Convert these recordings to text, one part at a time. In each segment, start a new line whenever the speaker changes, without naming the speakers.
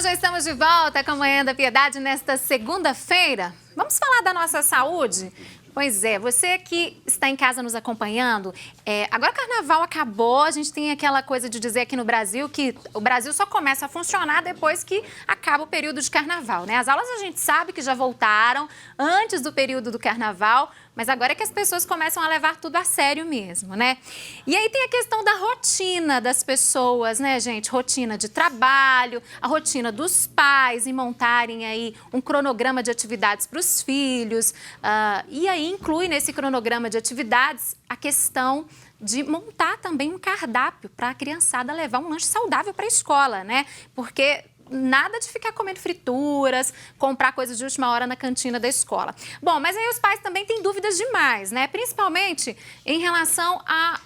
já estamos de volta com a Manhã da Piedade nesta segunda-feira. Vamos falar da nossa saúde? Pois é, você que está em casa nos acompanhando, agora o carnaval acabou, a gente tem aquela coisa de dizer aqui no Brasil que o Brasil só começa a funcionar depois que acaba o período de carnaval, né? As aulas a gente sabe que já voltaram antes do período do carnaval, mas agora é que as pessoas começam a levar tudo a sério mesmo, né? E aí tem a questão da rotina das pessoas, né, gente? Rotina de trabalho, a rotina dos pais em montarem aí um cronograma de atividades para os filhos. E aí inclui nesse cronograma de atividades a questão de montar também um cardápio para a criançada levar um lanche saudável para a escola, né? Porque nada de ficar comendo frituras, comprar coisas de última hora na cantina da escola. Bom, mas aí os pais também têm dúvidas demais, né? Principalmente em relação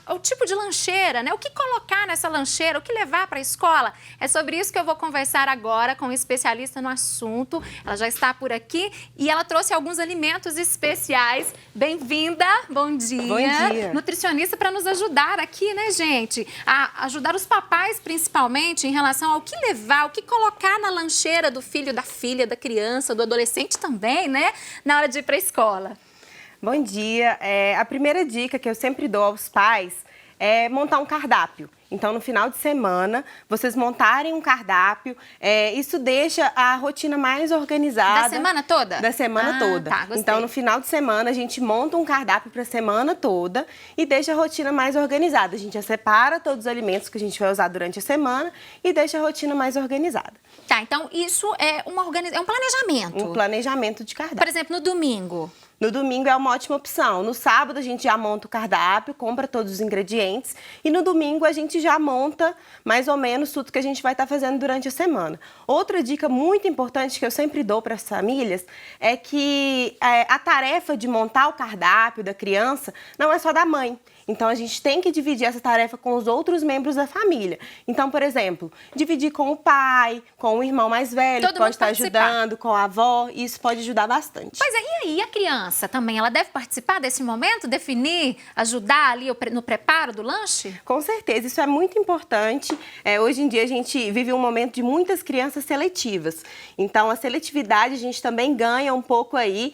ao tipo de lancheira, né? O que colocar nessa lancheira, o que levar para a escola. É sobre isso que eu vou conversar agora com um especialista no assunto. Ela já está por aqui e ela trouxe alguns alimentos especiais. Bem-vinda, bom dia.
Bom dia.
Nutricionista para nos ajudar aqui, né, gente? A ajudar os papais, principalmente, em relação ao que levar, o que colocar na lancheira do filho, da filha, da criança, do adolescente também, né? Na hora de ir para a escola.
Bom dia. A primeira dica que eu sempre dou aos pais é montar um cardápio. Então, no final de semana, vocês montarem um cardápio, isso deixa a rotina mais organizada.
Da semana toda?
Da semana toda.
Tá, gostei.
Então, no final de semana, a gente monta um cardápio para a semana toda e deixa a rotina mais organizada. A gente já separa todos os alimentos que a gente vai usar durante a semana e deixa a rotina mais organizada.
Tá, então isso é um planejamento.
Um planejamento de cardápio.
Por exemplo, no domingo.
No domingo é uma ótima opção. No sábado a gente já monta o cardápio, compra todos os ingredientes e no domingo a gente já monta mais ou menos tudo que a gente vai estar fazendo durante a semana. Outra dica muito importante que eu sempre dou para as famílias é que a tarefa de montar o cardápio da criança não é só da mãe. Então, a gente tem que dividir essa tarefa com os outros membros da família. Então, por exemplo, dividir com o pai, com o irmão mais velho, que pode estar ajudando, com a avó, e isso pode ajudar bastante.
Pois é, e aí a criança também, ela deve participar desse momento, definir, ajudar ali no preparo do lanche?
Com certeza, isso é muito importante. Hoje em dia, a gente vive um momento de muitas crianças seletivas. Então, a seletividade a gente também ganha um pouco aí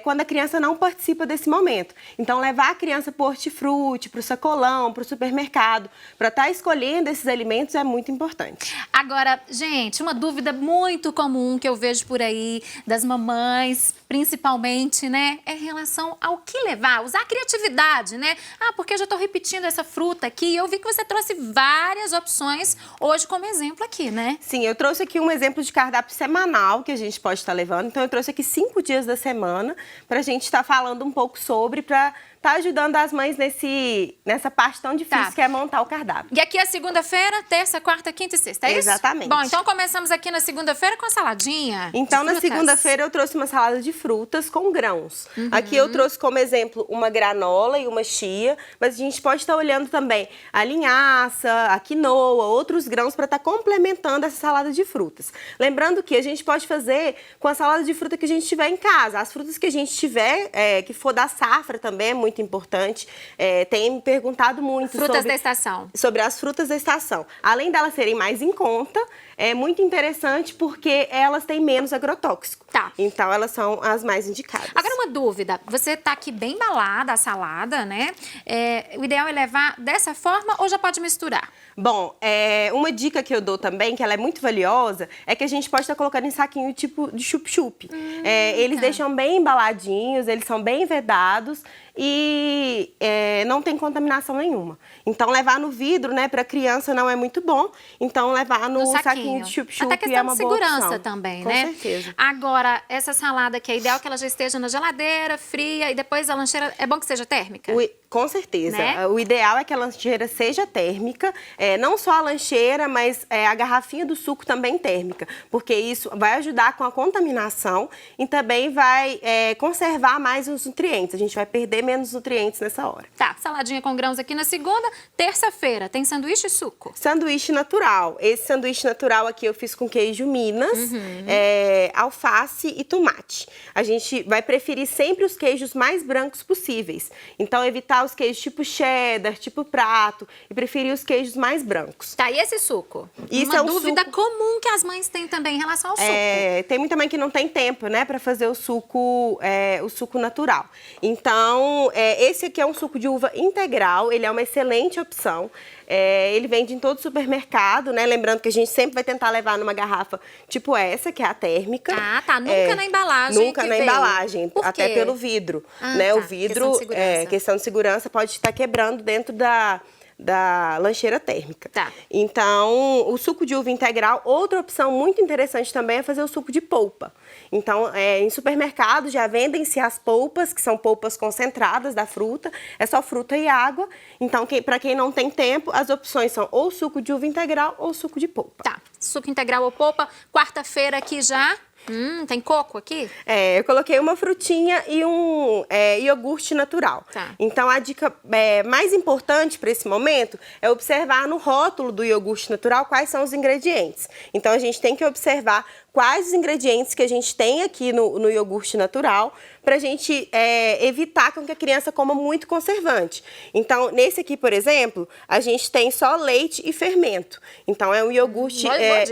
quando a criança não participa desse momento. Então, levar a criança para o hortifruti, para o sacolão, para o supermercado, para estar escolhendo esses alimentos é muito importante.
Agora, gente, uma dúvida muito comum que eu vejo por aí das mamães, principalmente, né, é em relação ao que levar, usar a criatividade, né? Porque eu já estou repetindo essa fruta aqui, eu vi que você trouxe várias opções hoje como exemplo aqui, né?
Sim, eu trouxe aqui um exemplo de cardápio semanal que a gente pode estar levando, então eu trouxe aqui 5 dias da semana para a gente estar falando um pouco sobre, para tá ajudando as mães nessa parte tão difícil que é montar o cardápio.
E aqui é segunda-feira, terça, quarta, quinta e sexta, é isso?
Exatamente.
Bom, então começamos aqui na segunda-feira com a saladinha.
Então, na segunda-feira eu trouxe uma salada de frutas com grãos. Aqui eu trouxe como exemplo uma granola e uma chia, mas a gente pode estar olhando também a linhaça, a quinoa, outros grãos para estar complementando essa salada de frutas. Lembrando que a gente pode fazer com a salada de fruta que a gente tiver em casa. As frutas que a gente tiver, que for da safra também é muito importante. Tem me perguntado muito sobre as frutas da estação. Além delas serem mais em conta, é muito interessante porque elas têm menos agrotóxico.
Tá.
Então, elas são as mais indicadas.
Agora, uma dúvida. Você tá aqui bem embalada a salada, né? O ideal é levar dessa forma ou já pode misturar?
Bom, uma dica que eu dou também, que ela é muito valiosa, é que a gente pode estar colocando em saquinho tipo de chup-chup. Eles deixam bem embaladinhos, eles são bem vedados e não tem contaminação nenhuma. Então, levar no vidro, né, para criança não é muito bom. Então, levar no saquinho de chup-chup é uma boa opção.
Até questão de segurança também, né?
Com certeza.
Agora, essa salada que é ideal que ela já esteja na geladeira, fria, e depois a lancheira, é bom que seja térmica?
Com certeza.
Né?
O ideal é que a lancheira seja térmica, não só a lancheira, mas a garrafinha do suco também térmica, porque isso vai ajudar com a contaminação e também vai conservar mais os nutrientes. A gente vai perder menos nutrientes nessa hora.
Tá, saladinha com grãos aqui na segunda. Terça-feira, tem sanduíche e suco?
Sanduíche natural. Esse sanduíche natural aqui eu fiz com queijo Minas, alface e tomate. A gente vai preferir sempre os queijos mais brancos possíveis. Então, evitar os queijos tipo cheddar, tipo prato, e preferir os queijos mais brancos.
Tá, e esse suco?
Isso
Uma
é um
dúvida
suco...
comum que as mães têm também em relação ao suco.
Tem muita mãe que não tem tempo, né, para fazer o suco natural. Então, esse aqui é um suco de uva integral, ele é uma excelente opção. Ele vende em todo supermercado, né? Lembrando que a gente sempre vai tentar levar numa garrafa tipo essa, que é a térmica.
Ah, tá. Nunca na embalagem.
Nunca na embalagem, até pelo vidro. Né?
Tá.
O vidro, questão de segurança, pode estar quebrando dentro da lancheira térmica.
Tá.
Então, o suco de uva integral, outra opção muito interessante também é fazer o suco de polpa. Então, em supermercado já vendem-se as polpas, que são polpas concentradas da fruta, é só fruta e água. Então, para quem não tem tempo, as opções são ou suco de uva integral ou suco de polpa.
Tá, suco integral ou polpa. Quarta-feira aqui já. Tem coco aqui?
Eu coloquei uma frutinha e um iogurte natural.
Tá.
Então, a dica mais importante para esse momento é observar no rótulo do iogurte natural quais são os ingredientes. Então, a gente tem que observar quais os ingredientes que a gente tem aqui no iogurte natural para a gente evitar com que a criança coma muito conservante. Então, nesse aqui, por exemplo, a gente tem só leite e fermento. Então, é um iogurte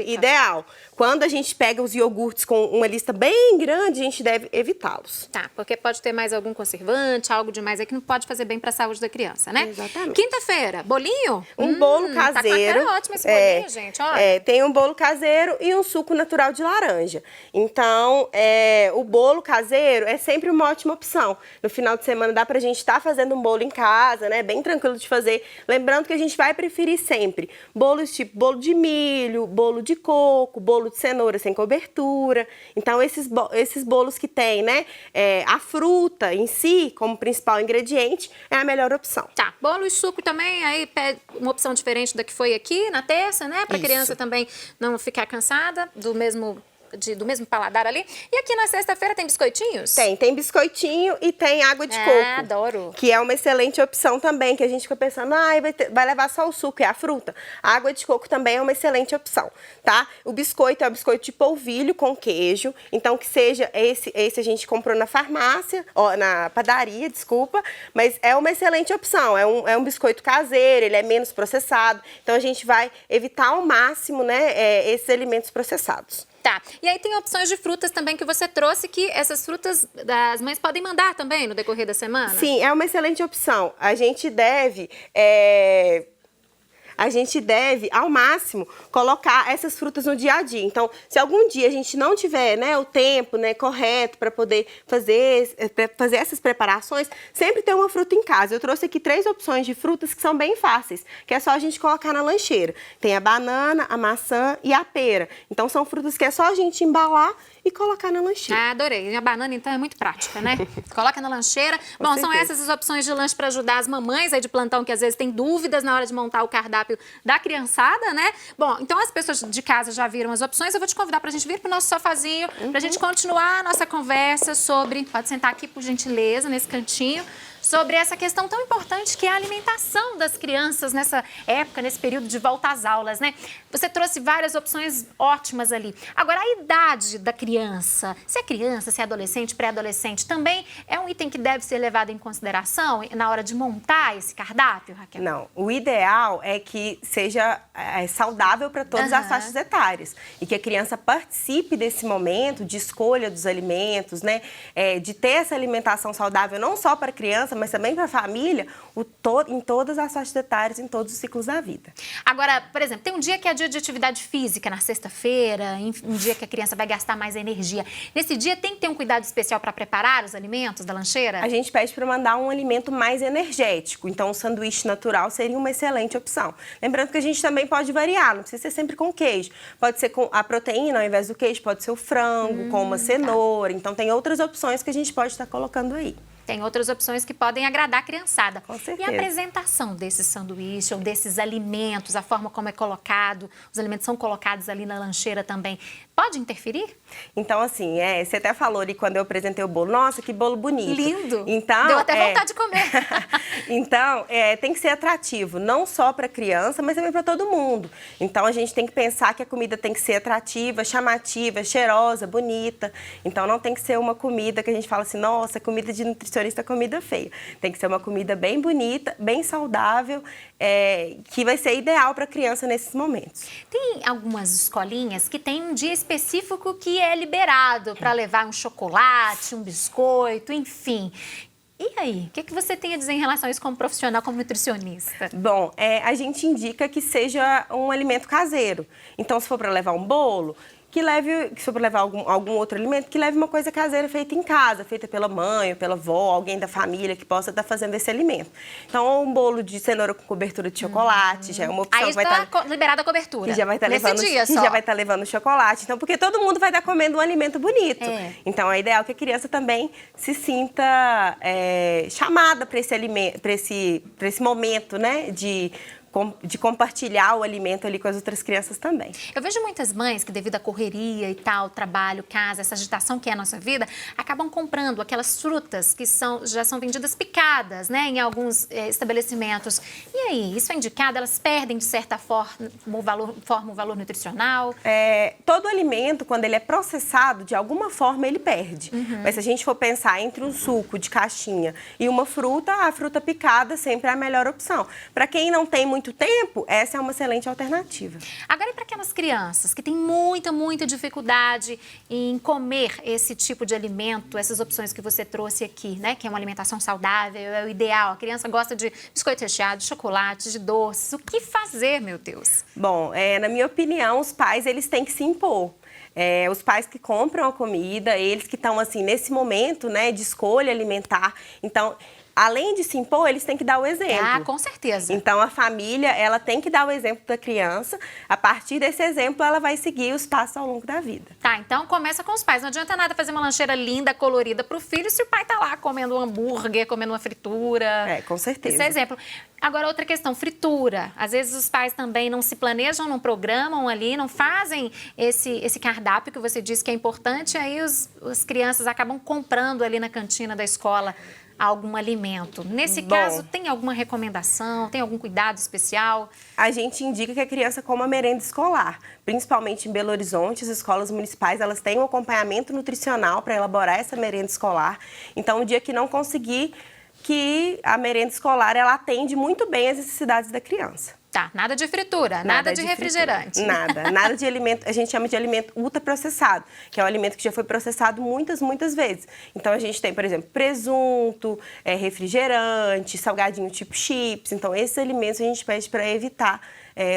ideal. Quando a gente pega os iogurtes com uma lista bem grande, a gente deve evitá-los.
Tá, porque pode ter mais algum conservante, algo demais aí que não pode fazer bem para a saúde da criança, né?
Exatamente.
Quinta-feira, bolinho?
Um bolo caseiro.
Tá com a cara ótima esse bolinho, gente, olha.
Tem um bolo caseiro e um suco natural de laranja. Então, o bolo caseiro é sempre uma ótima opção. No final de semana dá pra gente estar fazendo um bolo em casa, né? Bem tranquilo de fazer. Lembrando que a gente vai preferir sempre bolos tipo bolo de milho, bolo de coco, bolo de cenoura sem cobertura. Então, esses bolos que tem, né, a fruta em si como principal ingrediente é a melhor opção.
Tá, bolo e suco também, aí uma opção diferente da que foi aqui na terça, né? Pra criança também não ficar cansada do mesmo paladar ali. E aqui na sexta-feira tem biscoitinhos?
Tem biscoitinho e tem água de coco.
Adoro.
Que é uma excelente opção também, que a gente fica pensando, vai levar só o suco e a fruta. A água de coco também é uma excelente opção, tá? O biscoito é o biscoito de polvilho com queijo, então que seja esse a gente comprou na farmácia, na padaria, desculpa, mas é uma excelente opção, é um biscoito caseiro, ele é menos processado, então a gente vai evitar ao máximo, né, esses alimentos processados.
Tá, e aí tem opções de frutas também que você trouxe, que essas frutas as mães podem mandar também no decorrer da semana?
Sim, é uma excelente opção. A gente deve, ao máximo, colocar essas frutas no dia a dia. Então, se algum dia a gente não tiver, né, o tempo, né, correto para poder fazer essas preparações, sempre tem uma fruta em casa. Eu trouxe aqui 3 opções de frutas que são bem fáceis, que é só a gente colocar na lancheira. Tem a banana, a maçã e a pera. Então, são frutas que é só a gente embalar e colocar na lancheira.
Adorei. E a banana, então, é muito prática, né? Coloca na lancheira. Bom, são essas as opções de lanche para ajudar as mamães aí de plantão que às vezes têm dúvidas na hora de montar o cardápio da criançada, né? Bom, então as pessoas de casa já viram as opções. Eu vou te convidar pra gente vir pro nosso sofazinho, pra gente continuar a nossa conversa sobre... Pode sentar aqui, por gentileza, nesse cantinho. Sobre essa questão tão importante que é a alimentação das crianças nessa época, nesse período de volta às aulas, né? Você trouxe várias opções ótimas ali. Agora, a idade da criança, se é criança, se é adolescente, pré-adolescente, também é um item que deve ser levado em consideração na hora de montar esse cardápio, Raquel?
Não, o ideal é que seja saudável para todas as faixas etárias e que a criança participe desse momento de escolha dos alimentos, né? De ter essa alimentação saudável não só para a criança, mas também para a família, em todas as faixas etárias, em todos os ciclos da vida.
Agora, por exemplo, tem um dia que é dia de atividade física, na sexta-feira, um dia que a criança vai gastar mais energia. Nesse dia tem que ter um cuidado especial para preparar os alimentos da lancheira?
A gente pede para mandar um alimento mais energético, então o sanduíche natural seria uma excelente opção. Lembrando que a gente também pode variar, não precisa ser sempre com queijo. Pode ser com a proteína ao invés do queijo, pode ser o frango, com uma cenoura. Então tem outras opções que a gente pode estar colocando aí.
Tem outras opções que podem agradar a criançada.
Com certeza.
E a apresentação desse sanduíche ou desses alimentos, a forma como é colocado, os alimentos são colocados ali na lancheira também, pode interferir?
Então, assim, você até falou ali quando eu apresentei o bolo, nossa, que bolo bonito.
Lindo!
Então,
deu até vontade de comer.
Então, tem que ser atrativo, não só para criança, mas também para todo mundo. Então, a gente tem que pensar que a comida tem que ser atrativa, chamativa, cheirosa, bonita. Então, não tem que ser uma comida que a gente fala assim, nossa, comida de nutricionista é comida feia. Tem que ser uma comida bem bonita, bem saudável, que vai ser ideal para a criança nesses momentos.
Tem algumas escolinhas que tem um dia específico que é liberado para levar um chocolate, um biscoito, enfim. E aí, o que você tem a dizer em relação a isso como profissional, como nutricionista?
Bom, a gente indica que seja um alimento caseiro. Então, se for para levar um bolo, se for para levar algum outro alimento, que leve uma coisa caseira feita em casa, feita pela mãe, ou pela avó, alguém da família que possa estar fazendo esse alimento. Então, um bolo de cenoura com cobertura de chocolate já é uma opção.
Aí
que vai
está liberada a cobertura.
Que já vai estar levando,
dia
que
só.
já vai estar levando chocolate. Então, porque todo mundo vai estar comendo um alimento bonito. Então, é ideal que a criança também se sinta chamada para esse alimento, para esse momento, né, de compartilhar o alimento ali com as outras crianças também.
Eu vejo muitas mães que, devido à correria e tal, trabalho, casa, essa agitação que é a nossa vida, acabam comprando aquelas frutas que já são vendidas picadas, né, em alguns estabelecimentos. E aí, isso é indicado? Elas perdem, de certa forma, o valor nutricional?
Todo alimento, quando ele é processado, de alguma forma ele perde. Mas se a gente for pensar entre um suco de caixinha e uma fruta, a fruta picada sempre é a melhor opção. Para quem não tem muito tempo, essa é uma excelente alternativa.
Agora, e para aquelas crianças que têm muita dificuldade em comer esse tipo de alimento, essas opções que você trouxe aqui, né? Que é uma alimentação saudável, é o ideal. A criança gosta de biscoito recheado, de chocolate, de doces. O que fazer, meu Deus? Bom,
na minha opinião, os pais, eles têm que se impor. Os pais que compram a comida, eles que estão, assim, nesse momento, né, de escolha alimentar. Então, além de se impor, eles têm que dar o exemplo.
Ah, com certeza.
Então, a família, ela tem que dar o exemplo da criança. A partir desse exemplo, ela vai seguir os passos ao longo da vida.
Tá, então começa com os pais. Não adianta nada fazer uma lancheira linda, colorida pro filho, se o pai tá lá comendo um hambúrguer, comendo uma fritura.
Com certeza.
Esse é exemplo. Agora, outra questão, fritura. Às vezes os pais também não se planejam, não programam ali, não fazem esse cardápio que você disse que é importante, aí as crianças acabam comprando ali na cantina da escola algum alimento. Nesse caso, tem alguma recomendação? Tem algum cuidado especial?
A gente indica que a criança coma merenda escolar. Principalmente em Belo Horizonte, as escolas municipais, elas têm um acompanhamento nutricional para elaborar essa merenda escolar. Então, o dia que não conseguir, que a merenda escolar, ela atende muito bem as necessidades da criança.
Tá, nada de fritura, nada de refrigerante.
Nada de alimento, a gente chama de alimento ultraprocessado, que é um alimento que já foi processado muitas vezes. Então, a gente tem, por exemplo, presunto, refrigerante, salgadinho tipo chips. Então, esses alimentos a gente pede para evitar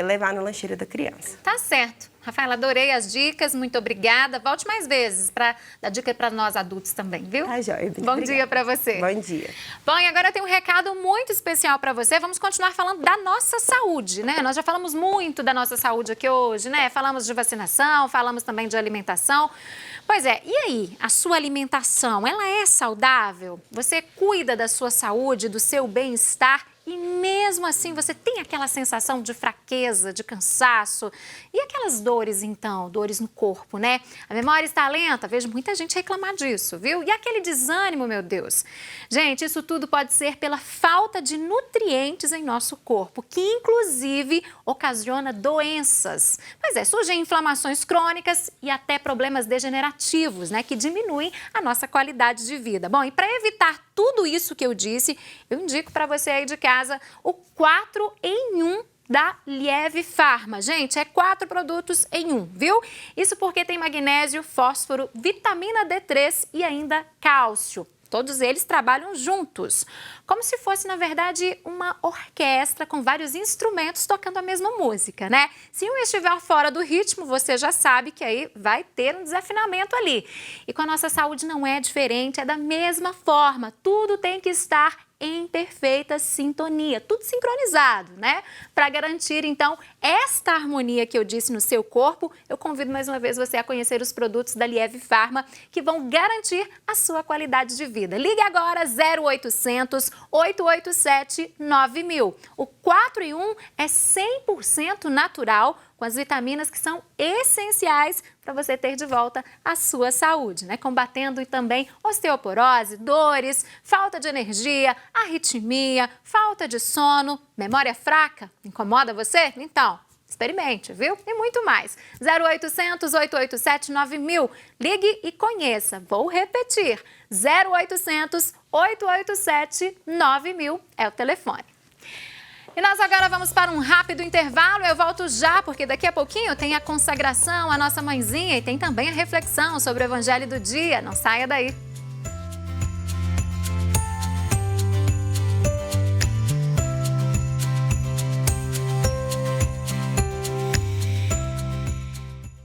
levar na lancheira da criança.
Tá certo. Rafaela, adorei as dicas, muito obrigada. Volte mais vezes para dar dica para nós adultos também, viu?
Tá joia.
Bom dia para você.
Bom dia.
Bom, e agora eu tenho um recado muito especial para você. Vamos continuar falando da nossa saúde, né? Nós já falamos muito da nossa saúde aqui hoje, né? Falamos de vacinação, falamos também de alimentação. Pois é, e aí? A sua alimentação, ela é saudável? Você cuida da sua saúde, do seu bem-estar? E mesmo assim você tem aquela sensação de fraqueza, de cansaço. E aquelas dores, então? Dores no corpo, né? A memória está lenta, vejo muita gente reclamar disso, viu? E aquele desânimo, meu Deus? Gente, isso tudo pode ser pela falta de nutrientes em nosso corpo, que inclusive ocasiona doenças. Pois é, surgem inflamações crônicas e até problemas degenerativos, né? Que diminuem a nossa qualidade de vida. Bom, e para evitar tudo isso que eu disse, eu indico para você aí de casa o 4 em 1 da Lieve Farma. Gente, é 4 produtos em 1, viu? Isso porque tem magnésio, fósforo, vitamina D3 e ainda cálcio. Todos eles trabalham juntos, como se fosse, na verdade, uma orquestra com vários instrumentos tocando a mesma música, né? Se um estiver fora do ritmo, você já sabe que aí vai ter um desafinamento ali. E com a nossa saúde não é diferente, é da mesma forma. Tudo tem que estar em perfeita sintonia, tudo sincronizado, né? Para garantir, então, esta harmonia que eu disse no seu corpo, eu convido mais uma vez você a conhecer os produtos da Lieve Farma, que vão garantir a sua qualidade de vida. Ligue agora 0800 887 9000. O 4 em 1 é 100% natural, com as vitaminas que são essenciais para você ter de volta a sua saúde, né? Combatendo também osteoporose, dores, falta de energia, arritmia, falta de sono, memória fraca. Incomoda você? Então, experimente, viu? E muito mais. 0800 887 9000. Ligue e conheça. Vou repetir. 0800 887 9000 é o telefone. E nós agora vamos para um rápido intervalo. Eu volto já, porque daqui a pouquinho tem a consagração, a nossa mãezinha, e tem também a reflexão sobre o Evangelho do dia. Não saia daí.